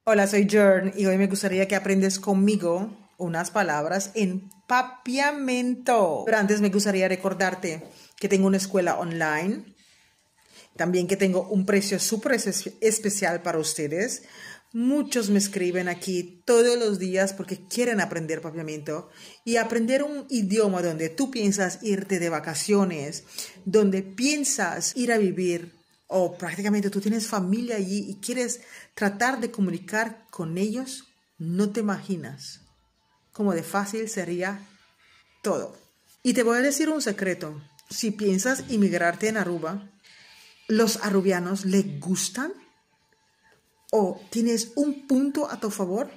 Hola, soy Jern y hoy me gustaría que aprendas conmigo unas palabras en papiamento. Pero antes me gustaría recordarte que tengo una escuela online, también que tengo un precio súper especial para ustedes. Muchos me escriben aquí todos los días porque quieren aprender papiamento y aprender un idioma donde tú piensas irte de vacaciones, donde piensas ir a vivir o prácticamente tú tienes familia allí y quieres tratar de comunicar con ellos, no te imaginas cómo de fácil sería todo. Y te voy a decir un secreto. Si piensas inmigrarte en Aruba, ¿los arubianos les gustan? ¿O tienes un punto a tu favor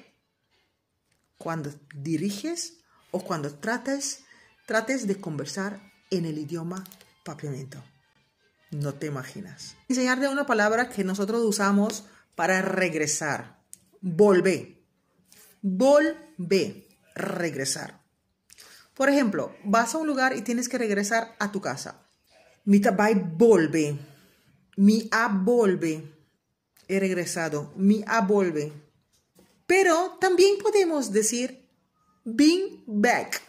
cuando diriges o cuando trates de conversar en el idioma papiamento? No te imaginas. Enseñarte una palabra que nosotros usamos para regresar. Volver. Volver. Regresar. Por ejemplo, vas a un lugar y tienes que regresar a tu casa. Mi tabai volve. Mi a volve. He regresado. Mi a volve. Pero también podemos decir been back.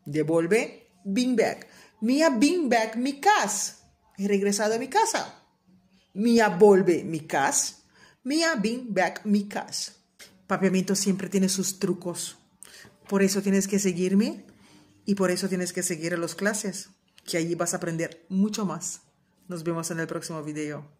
Devolve, been back. Mi a been back mi casa. He regresado a mi casa. Mi a volve mi casa. Mi a been back mi casa. Papiamento siempre tiene sus trucos. Por eso tienes que seguirme y por eso tienes que seguir a las clases, que allí vas a aprender mucho más. Nos vemos en el próximo video.